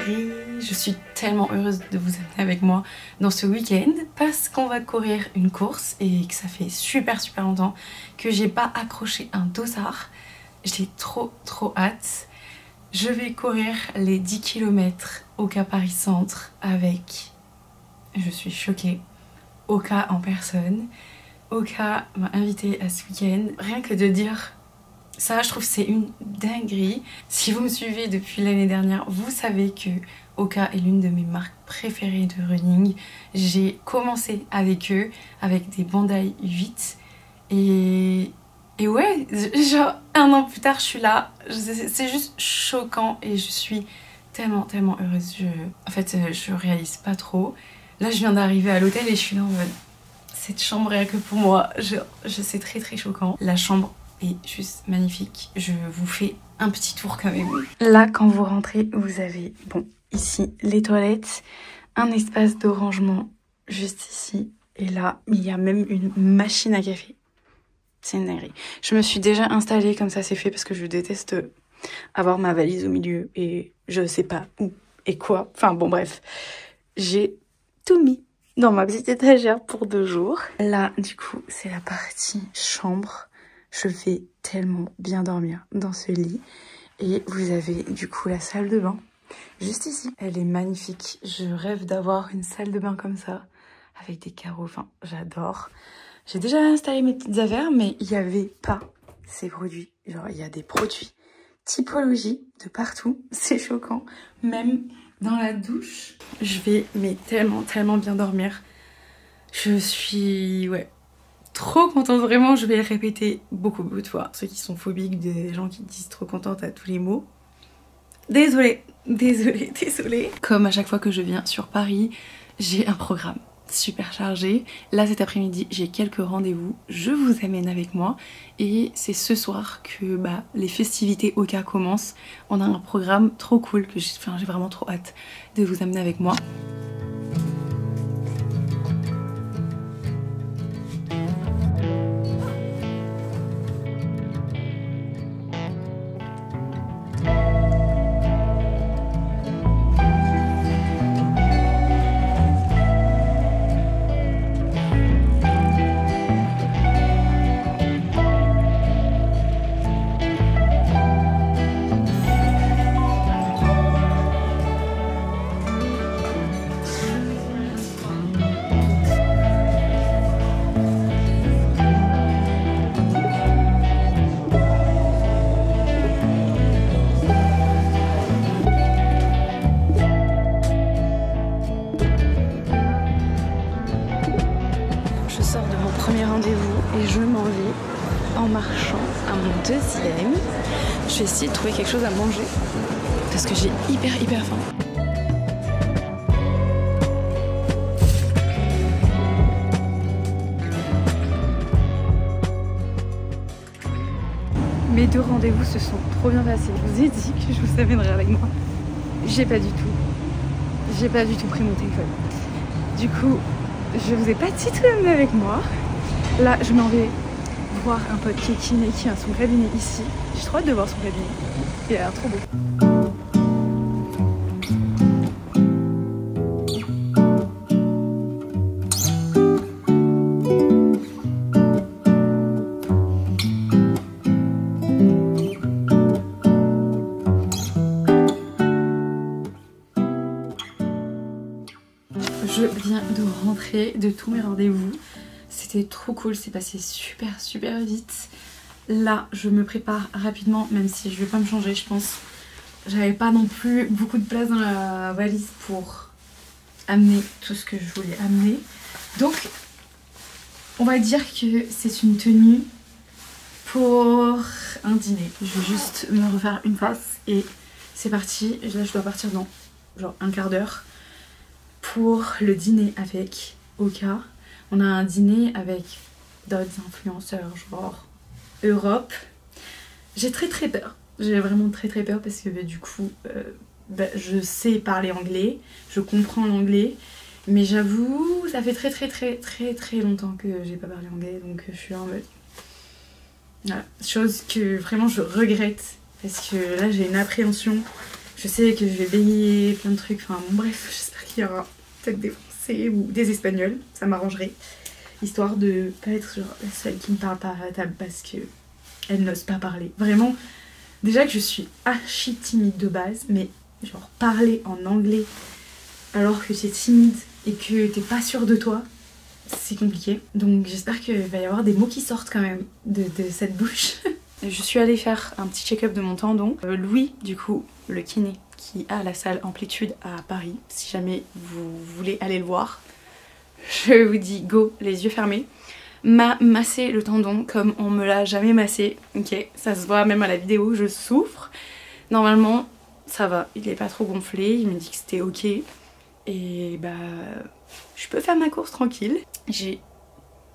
chérie, je suis tellement heureuse de vous amener avec moi dans ce week-end parce qu'on va courir une course et que ça fait super longtemps que j'ai pas accroché un dossard. J'ai trop hâte. Je vais courir les 10 km Oka Paris Centre avec, je suis choquée, Oka en personne. Oka m'a invitée à ce week-end. Rien que de dire ça, je trouve que c'est une dinguerie. Si vous me suivez depuis l'année dernière, vous savez que Oka est l'une de mes marques préférées de running. J'ai commencé avec eux, avec des Bandai 8. Et ouais, genre un an plus tard, je suis là. C'est juste choquant et je suis tellement heureuse. En fait, je réalise pas trop. Là, je viens d'arriver à l'hôtel et je suis là en mode... Cette chambre, rien que pour moi, c'est très choquant. La chambre est juste magnifique. Je vous fais un petit tour quand même. Là, quand vous rentrez, vous avez, bon, ici, les toilettes, un espace de rangement juste ici. Et là, il y a même une machine à café. C'est une dinguerie. Je me suis déjà installée comme ça, c'est fait, parce que je déteste avoir ma valise au milieu et je sais pas où et quoi. Enfin bon, bref. J'ai tout mis dans ma petite étagère pour 2 jours. Là, du coup, c'est la partie chambre. Je vais tellement bien dormir dans ce lit. Et vous avez du coup la salle de bain juste ici. Elle est magnifique. Je rêve d'avoir une salle de bain comme ça, avec des carreaux. Enfin, j'adore. J'ai déjà installé mes petites affaires, mais il n'y avait pas ces produits. Genre, il y a des produits typologie de partout. C'est choquant. Même dans la douche, je vais mais tellement bien dormir. Je suis trop contente, vraiment. Je vais le répéter beaucoup de fois. Ceux qui sont phobiques des gens qui disent trop contente à tous les mots. Désolée. Comme à chaque fois que je viens sur Paris, j'ai un programme super chargé. Là cet après-midi j'ai quelques rendez-vous, je vous amène avec moi et c'est ce soir que les festivités Oka commencent. On a un programme trop cool que j'ai vraiment trop hâte de vous amener avec moi. Rendez-vous et je m'en vais en marchant à mon 2e. Je vais essayer de trouver quelque chose à manger parce que j'ai hyper faim. Mes 2 rendez-vous se sont trop bien passés. Je vous ai dit que je vous amènerai avec moi. J'ai pas du tout pris mon téléphone. Du coup, je vous ai pas dit tout amené avec moi. Là, je m'en vais voir un pote qui est kiné, qui a son cabinet ici. J'ai trop hâte de voir son cabinet. Il a l'air trop beau. Je viens de rentrer de tous mes rendez-vous. C'était trop cool, c'est passé super vite. Là, je me prépare rapidement, même si je vais pas me changer, je pense. J'avais pas non plus beaucoup de place dans la valise pour amener tout ce que je voulais amener. Donc, on va dire que c'est une tenue pour un dîner. Je vais juste me refaire une face et c'est parti. Là, je dois partir dans genre un quart d'heure pour le dîner avec Oka. On a un dîner avec d'autres influenceurs, genre Europe. J'ai très peur. J'ai vraiment très peur parce que du coup, je sais parler anglais, je comprends l'anglais. Mais j'avoue, ça fait très longtemps que j'ai pas parlé anglais, donc je suis en mode... Voilà. Chose que vraiment je regrette, parce que là j'ai une appréhension. Je sais que je vais baigner plein de trucs, enfin bon, bref, j'espère qu'il y aura peut-être des Français ou des Espagnols, ça m'arrangerait. Histoire de pas être genre la seule qui ne parle pas à la table parce que elle n'ose pas parler. Vraiment, déjà que je suis archi timide de base, mais genre parler en anglais alors que tu es timide et que t'es pas sûre de toi, c'est compliqué. Donc j'espère qu'il va y avoir des mots qui sortent quand même de cette bouche. Je suis allée faire un petit check-up de mon tendon. Louis, du coup, le kiné qui a la salle Amplitude à Paris, si jamais vous voulez aller le voir, je vous dis go, les yeux fermés, m'a massé le tendon comme on me l'a jamais massé. Ok, ça se voit même à la vidéo, je souffre. Normalement, ça va, il est pas trop gonflé, il me dit que c'était ok. Et bah, je peux faire ma course tranquille. J'ai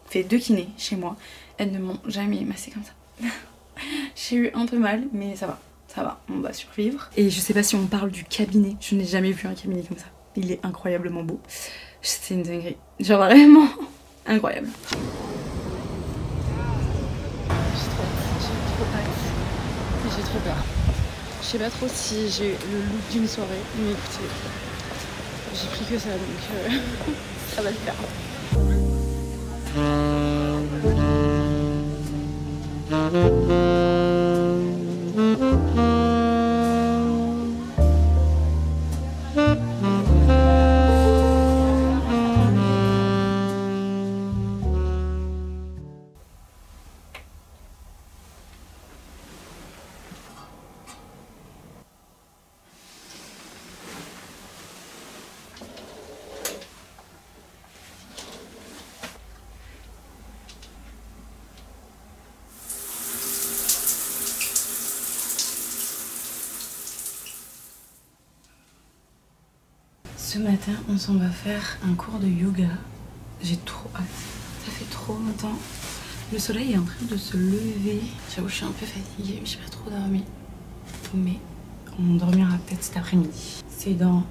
fait 2 kinés chez moi, elles ne m'ont jamais massé comme ça. J'ai eu un peu mal, mais ça va, on va survivre. Et je sais pas si on parle du cabinet, je n'ai jamais vu un cabinet comme ça. Il est incroyablement beau. C'est une dinguerie, genre vraiment incroyable. J'ai trop peur. Je sais pas trop si j'ai le look d'une soirée, mais écoutez, j'ai pris que ça, donc ça va le faire. Ce matin, on s'en va faire un cours de yoga. J'ai trop hâte. Ça fait trop longtemps. Le soleil est en train de se lever. J'avoue, je suis un peu fatiguée. J'ai pas trop dormi. Mais on dormira peut-être cet après-midi. C'est dans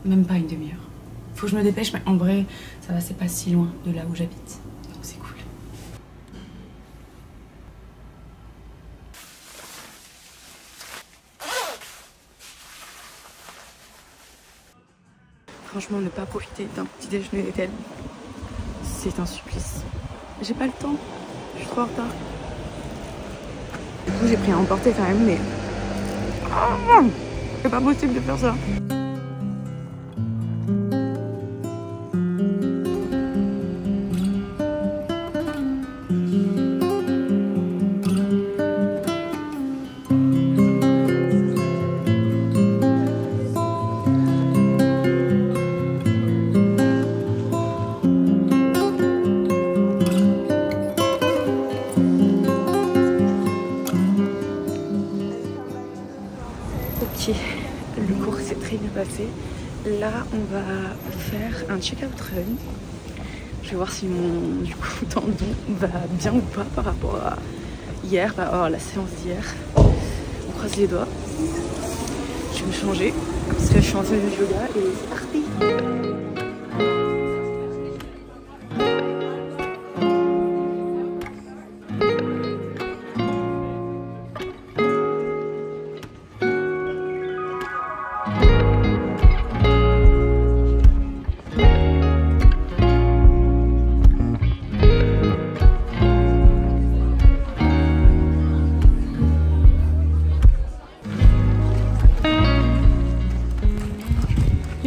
même pas une demi-heure. Faut que je me dépêche, mais en vrai, ça va, c'est pas si loin de là où j'habite. Donc c'est cool. Franchement, ne pas profiter d'un petit déjeuner d'hôtel, c'est un supplice. J'ai pas le temps, je suis trop en retard. Du coup, j'ai pris à emporter quand même, mais c'est pas possible de faire ça. Ok, le cours s'est très bien passé. Là, on va faire un check-out run. Je vais voir si mon tendon va bien ou pas par rapport à hier, par rapport à la séance d'hier. On croise les doigts. Je vais me changer parce que je suis en tenue de yoga et c'est parti.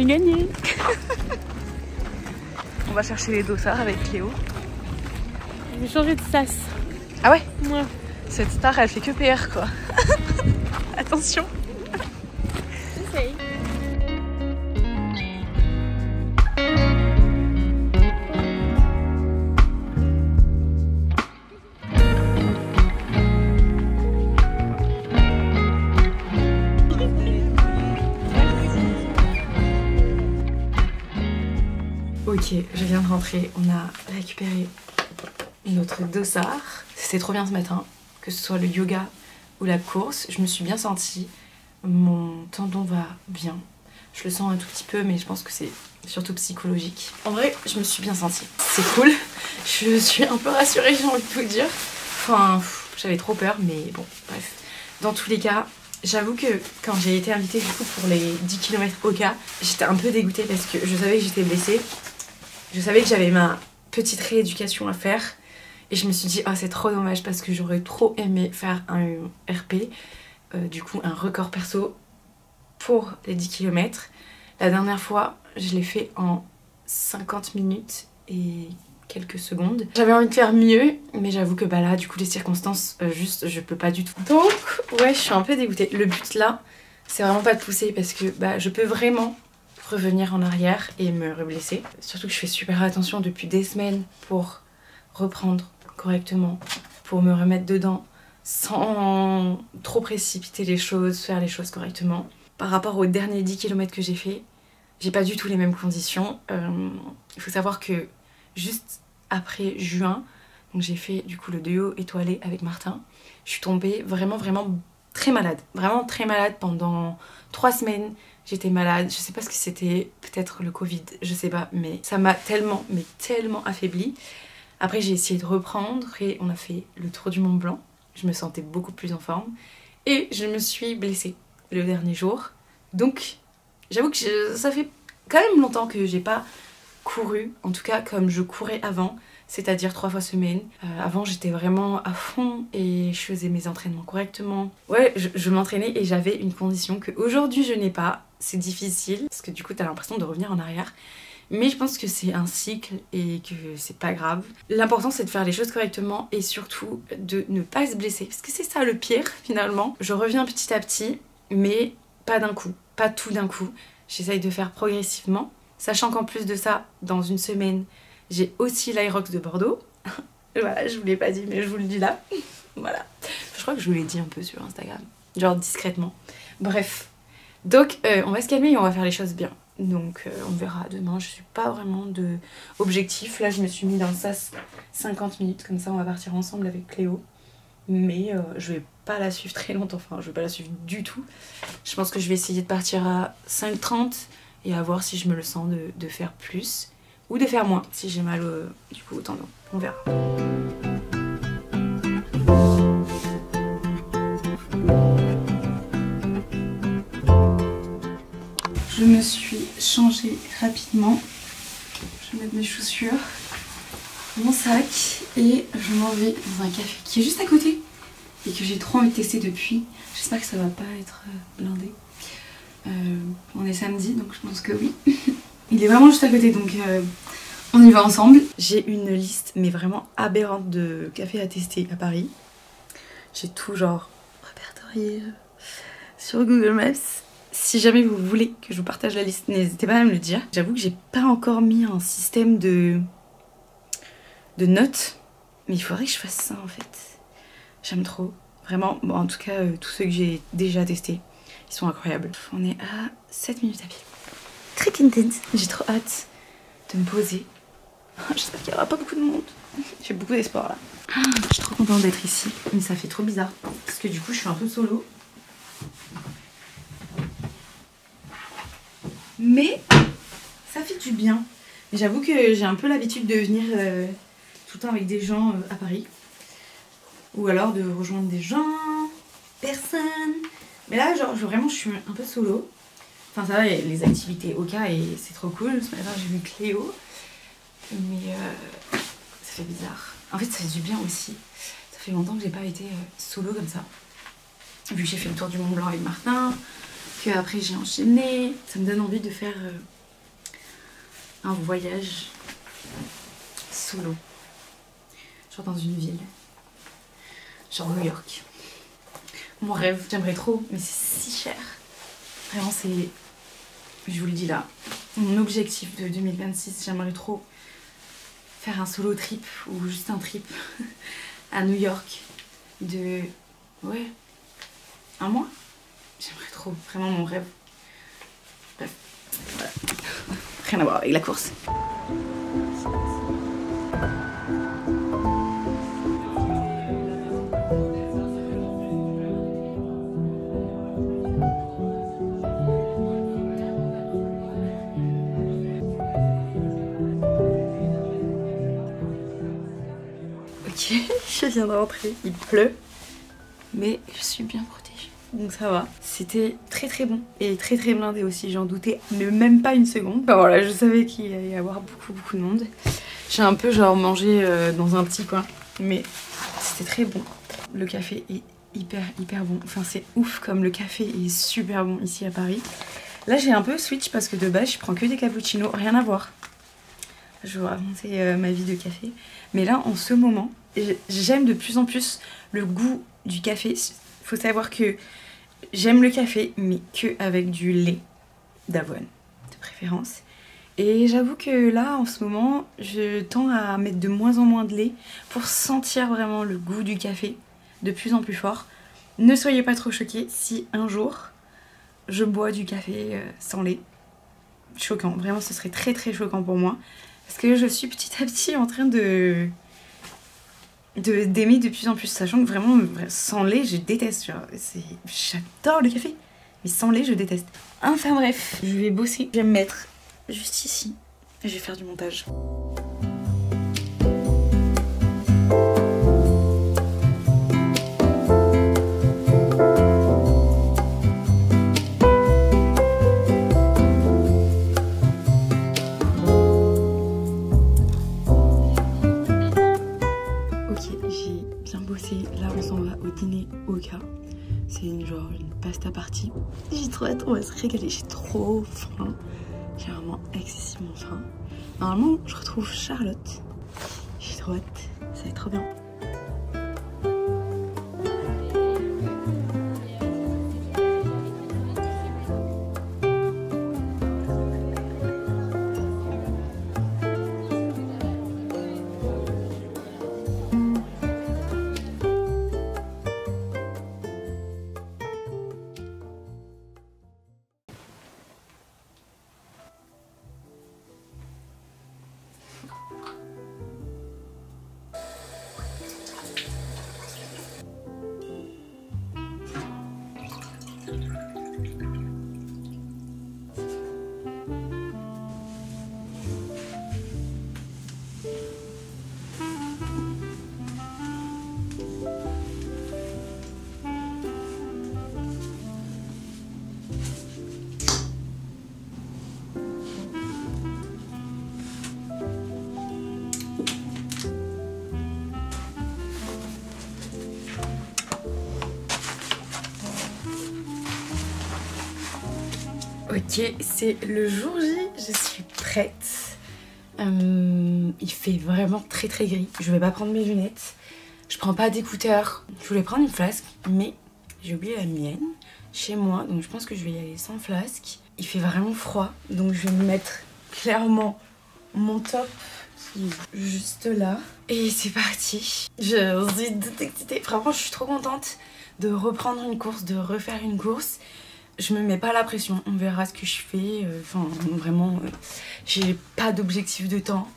J'ai gagné. On va chercher les dossards avec Cléo. Je vais changer de sas. Ah ouais? Ouais. Cette star, elle fait que PR quoi. Attention. J'essaye. Ok, je viens de rentrer. On a récupéré notre dossard. C'était trop bien ce matin, que ce soit le yoga ou la course. Je me suis bien sentie. Mon tendon va bien. Je le sens un tout petit peu, mais je pense que c'est surtout psychologique. En vrai, je me suis bien sentie. C'est cool. Je suis un peu rassurée, j'ai envie de vous dire. Enfin, j'avais trop peur, mais bon, bref. Dans tous les cas, J'avoue que quand j'ai été invitée du coup pour les 10 km Oka, j'étais un peu dégoûtée parce que je savais que j'étais blessée. Je savais que j'avais ma petite rééducation à faire. Et je me suis dit, oh, c'est trop dommage parce que j'aurais trop aimé faire un RP, du coup un record perso pour les 10 km. La dernière fois, je l'ai fait en 50 minutes et quelques secondes. J'avais envie de faire mieux, mais j'avoue que bah là, du coup, les circonstances, juste, je peux pas du tout. Donc, ouais, je suis un peu dégoûtée. Le but là, c'est vraiment pas de pousser parce que bah, je peux vraiment revenir en arrière et me reblesser. Surtout que je fais super attention depuis des semaines pour reprendre correctement, pour me remettre dedans sans trop précipiter les choses, faire les choses correctement. Par rapport aux derniers 10 km que j'ai fait, j'ai pas du tout les mêmes conditions. Il faut savoir que juste après juin, donc j'ai fait du coup le duo étoilé avec Martin, je suis tombée vraiment très malade. Vraiment très malade pendant 3 semaines. J'étais malade, je sais pas ce que c'était, peut-être le Covid, je sais pas, mais ça m'a tellement affaiblie. Après j'ai essayé de reprendre et on a fait le tour du Mont Blanc. Je me sentais beaucoup plus en forme et je me suis blessée le dernier jour. Donc j'avoue que ça fait quand même longtemps que j'ai pas couru, en tout cas comme je courais avant, c'est-à-dire 3 fois semaine. Avant j'étais vraiment à fond et je faisais mes entraînements correctement. Ouais, je m'entraînais et j'avais une condition qu'aujourd'hui je n'ai pas. C'est difficile parce que du coup t'as l'impression de revenir en arrière. Mais je pense que c'est un cycle et que c'est pas grave. L'important c'est de faire les choses correctement et surtout de ne pas se blesser. Parce que c'est ça le pire finalement. Je reviens petit à petit, mais pas d'un coup, pas tout d'un coup. J'essaye de faire progressivement. Sachant qu'en plus de ça, dans une semaine, j'ai aussi l'Irox de Bordeaux. Voilà, je vous l'ai pas dit mais je vous le dis là. Voilà. Je crois que je vous l'ai dit un peu sur Instagram. Genre discrètement. Bref. Donc on va se calmer et on va faire les choses bien. Donc on verra demain, je suis pas vraiment de objectif. Là je me suis mis dans le sas 50 minutes, comme ça on va partir ensemble avec Cléo. Mais je vais pas la suivre très longtemps, enfin je vais pas la suivre du tout. Je pense que je vais essayer de partir à 5h30 et à voir si je me le sens de faire plus ou de faire moins, si j'ai mal du coup au tendon. On verra. Je me suis changée rapidement. Je vais mettre mes chaussures, mon sac et je m'en vais dans un café qui est juste à côté et que j'ai trop envie de tester depuis. J'espère que ça va pas être blindé. On est samedi donc je pense que oui. Il est vraiment juste à côté donc on y va ensemble. J'ai une liste mais vraiment aberrante de cafés à tester à Paris. J'ai tout genre répertorié sur Google Maps. Si jamais vous voulez que je vous partage la liste, n'hésitez pas à me le dire. J'avoue que j'ai pas encore mis un système de notes, mais il faudrait que je fasse ça en fait. J'aime trop. Vraiment, bon, en tout cas, tous ceux que j'ai déjà testés, ils sont incroyables. On est à 7 minutes à pied. Très intense. J'ai trop hâte de me poser. J'espère qu'il n'y aura pas beaucoup de monde. J'ai beaucoup d'espoir là. Je suis trop contente d'être ici, mais ça fait trop bizarre. Parce que du coup, je suis un peu solo. Mais ça fait du bien. J'avoue que j'ai un peu l'habitude de venir tout le temps avec des gens à Paris. Ou alors de rejoindre des gens, personne. Mais là, genre, vraiment, je suis un peu solo. Enfin, ça va, il y a les activités Oka et c'est trop cool. Ce matin, j'ai vu Cléo. Mais ça fait bizarre. En fait, ça fait du bien aussi. Ça fait longtemps que j'ai pas été solo comme ça. Vu que j'ai fait le tour du Mont Blanc avec Martin. Que après j'ai enchaîné, ça me donne envie de faire un voyage solo, genre dans une ville, genre New York. Mon rêve, j'aimerais trop, mais c'est si cher. Vraiment c'est, je vous le dis là, mon objectif de 2026, j'aimerais trop faire un solo trip ou juste un trip à New York de, ouais, un mois. J'aimerais trop, vraiment mon rêve. Bref, voilà. Rien à voir avec la course. Ok, je viens de rentrer, il pleut, mais je suis bien protégée. donc ça va. C'était très très bon et très très blindé aussi, j'en doutais mais même pas une seconde. Enfin voilà, je savais qu'il allait y avoir beaucoup de monde. J'ai un peu genre mangé dans un petit coin, mais c'était très bon. Le café est hyper bon, enfin c'est ouf comme le café est super bon ici à Paris. Là j'ai un peu switch parce que de base je prends que des cappuccinos, rien à voir. Je vais vous raconter ma vie de café. Mais là en ce moment, j'aime de plus en plus le goût du café. Faut savoir que j'aime le café mais que avec du lait d'avoine de préférence. Et j'avoue que là en ce moment je tends à mettre de moins en moins de lait pour sentir vraiment le goût du café de plus en plus fort. Ne soyez pas trop choqués si un jour je bois du café sans lait. Choquant, vraiment ce serait très choquant pour moi. Parce que je suis petit à petit en train d'aimer de plus en plus, sachant que vraiment sans lait je déteste. J'adore le café, mais sans lait je déteste. Enfin bref, je vais bosser, je vais me mettre juste ici et je vais faire du montage. Là on s'en va au dîner Oka. C'est une pasta party. J'ai trop hâte, on va se régaler, j'ai trop faim. J'ai vraiment excessivement faim. Normalement je retrouve Charlotte. J'ai trop hâte, ça va être trop bien. Ok, c'est le jour J, je suis prête. Il fait vraiment très gris. Je vais pas prendre mes lunettes. Je prends pas d'écouteurs. Je voulais prendre une flasque, mais j'ai oublié la mienne chez moi. Donc je pense que je vais y aller sans flasque. Il fait vraiment froid, donc je vais me mettre clairement mon top qui est juste là. Et c'est parti. Je suis toute excitée. Vraiment, je suis trop contente de reprendre une course, de refaire une course. Je me mets pas la pression, on verra ce que je fais. Enfin, vraiment, j'ai pas d'objectif de temps.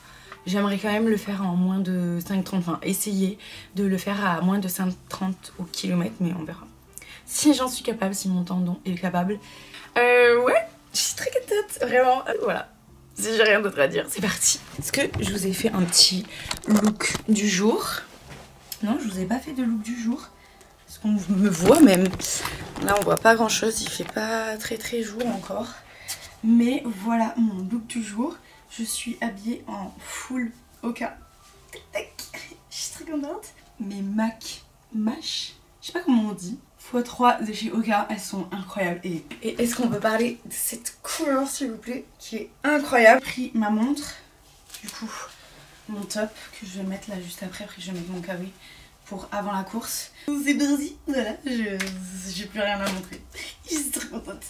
J'aimerais quand même le faire en moins de 5,30, enfin essayer de le faire à moins de 5,30 au kilomètre, mais on verra. Si j'en suis capable, si mon tendon est capable. Ouais, je suis très contente, vraiment. Voilà, si j'ai rien d'autre à dire, c'est parti. Est-ce que je vous ai fait un petit look du jour? Non, je vous ai pas fait de look du jour. Est-ce qu'on me voit même? Là on voit pas grand chose, il fait pas très jour encore. Mais voilà mon look du jour. Je suis habillée en full Oka. Je suis très contente. Mes MAC Mash, je sais pas comment on dit, x3 de chez Oka, elles sont incroyables. Et est-ce qu'on peut parler de cette couleur s'il vous plaît, qui est incroyable? J'ai pris ma montre, du coup mon top que je vais mettre là juste après je vais mettre mon kawaii pour avant la course. C'est parti, voilà, j'ai plus rien à montrer. Je suis très contente.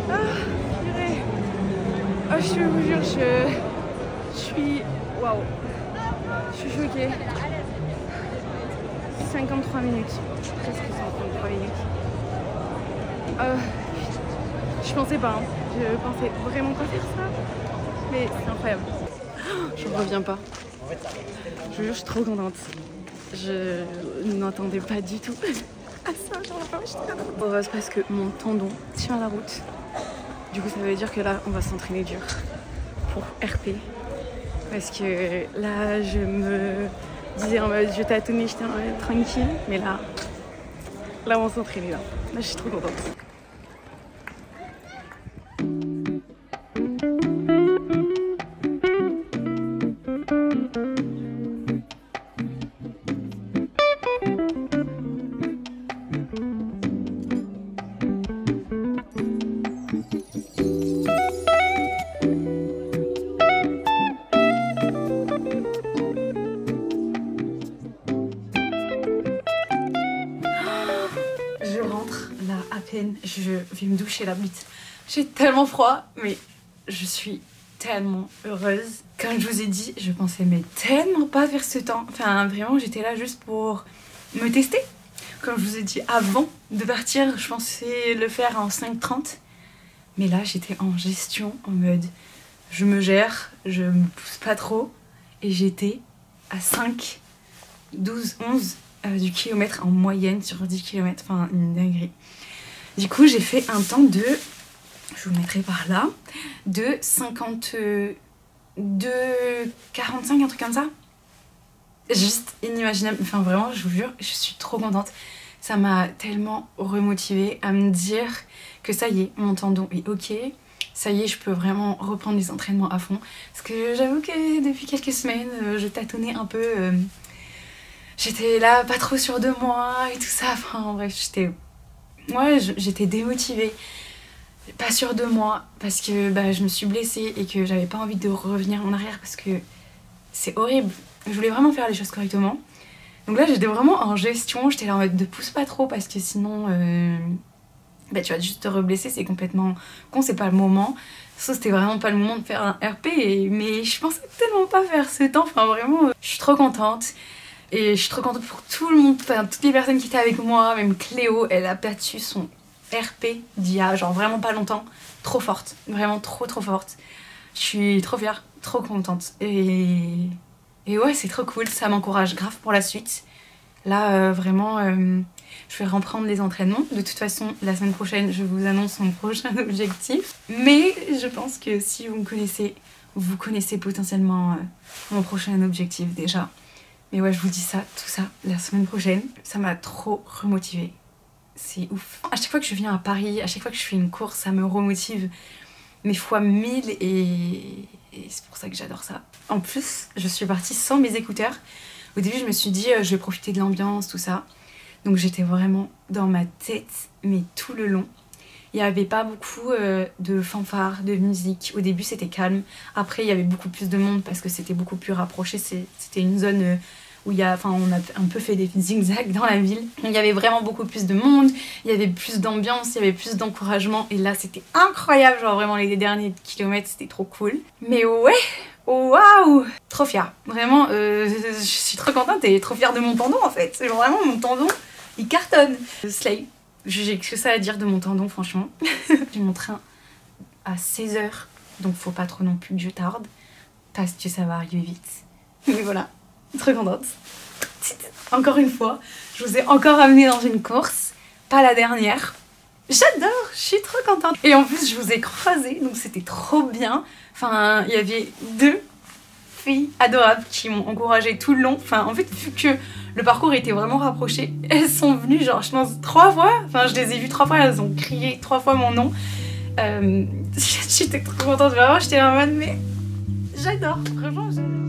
Ah, purée. Oh, je vous jure, je suis... Waouh. Je suis choquée. 53 minutes. Presque 53 minutes. Je pensais pas, hein. Je pensais vraiment pas faire ça. Mais c'est incroyable. Je reviens pas. Je vous jure, je suis trop contente. Je n'entendais pas du tout à ça. Genre, je suis très heureuse parce que mon tendon tient la route. Du coup, ça veut dire que là, on va s'entraîner dur pour RP. Parce que là, je me disais en mode, je tâtonnais, j'étais en mode tranquille. Mais là, on va s'entraîner là. Là, je suis trop contente. Je rentre là à peine, je vais me doucher la bite. J'ai tellement froid, mais je suis tellement heureuse. Comme je vous ai dit, je pensais mais tellement pas faire ce temps. Enfin vraiment j'étais là juste pour me tester. Comme je vous ai dit avant de partir, je pensais le faire en 5h30. Mais là j'étais en gestion, en mode je me gère, je me pousse pas trop. Et j'étais à 5, 12, 11 du kilomètre en moyenne sur 10 km, enfin une dinguerie. Du coup j'ai fait un temps de, je vous le mettrai par là, de 52, 45, un truc comme ça. Juste inimaginable, enfin vraiment je vous jure, je suis trop contente. Ça m'a tellement remotivée à me dire que ça y est, mon tendon est ok. Ça y est, je peux vraiment reprendre les entraînements à fond. Parce que j'avoue que depuis quelques semaines, je tâtonnais un peu. J'étais là, pas trop sûre de moi et tout ça. Enfin bref, j'étais démotivée. Pas sûre de moi parce que je me suis blessée et que j'avais pas envie de revenir en arrière parce que c'est horrible. Je voulais vraiment faire les choses correctement. Donc là, j'étais vraiment en gestion. J'étais là en mode de pousse pas trop parce que sinon... tu vas juste te reblesser, c'est complètement con, c'est pas le moment. Ça, c'était vraiment pas le moment de faire un RP, mais je pensais tellement pas faire ce temps, enfin vraiment, je suis trop contente. Et je suis trop contente pour tout le monde, enfin toutes les personnes qui étaient avec moi, même Cléo, elle a battu son RP d'il y a genre vraiment pas longtemps, trop forte, vraiment trop forte. Je suis trop fière, trop contente. Et ouais, c'est trop cool, ça m'encourage grave pour la suite. Là, vraiment... je vais reprendre les entraînements. De toute façon, la semaine prochaine, je vous annonce mon prochain objectif. Mais je pense que si vous me connaissez, vous connaissez potentiellement mon prochain objectif déjà. Mais ouais, je vous dis ça, tout ça, la semaine prochaine. Ça m'a trop remotivée. C'est ouf. À chaque fois que je viens à Paris, à chaque fois que je fais une course, ça me remotive. Mais fois 1000 et c'est pour ça que j'adore ça. En plus, je suis partie sans mes écouteurs. Au début, je me suis dit, je vais profiter de l'ambiance, tout ça. Donc j'étais vraiment dans ma tête, mais tout le long. Il n'y avait pas beaucoup de fanfares, de musique. Au début c'était calme. Après il y avait beaucoup plus de monde parce que c'était beaucoup plus rapproché. C'était une zone où on a un peu fait des zigzags dans la ville. Il y avait vraiment beaucoup plus de monde. Il y avait plus d'ambiance, il y avait plus d'encouragement. Et là c'était incroyable. Genre vraiment les derniers kilomètres c'était trop cool. Mais ouais, waouh, trop fière. Vraiment, je suis trop contente et trop fière de mon tendon en fait. C'est vraiment mon tendon. Il cartonne. Slay. J'ai que ça à dire de mon tendon, franchement. J'ai mon train à 16h, donc faut pas trop non plus que je tarde, parce que ça va arriver vite. Mais voilà, trop contente. Encore une fois, je vous ai encore amené dans une course, pas la dernière. J'adore, je suis trop contente. Et en plus, je vous ai croisé, donc c'était trop bien. Enfin, il y avait 2 filles adorables qui m'ont encouragée tout le long. Enfin, en fait, vu que le parcours était vraiment rapproché, elles sont venues genre je pense 3 fois, enfin je les ai vues 3 fois, elles ont crié 3 fois mon nom. J'étais trop contente, vraiment j'étais en mode mais j'adore, vraiment j'adore.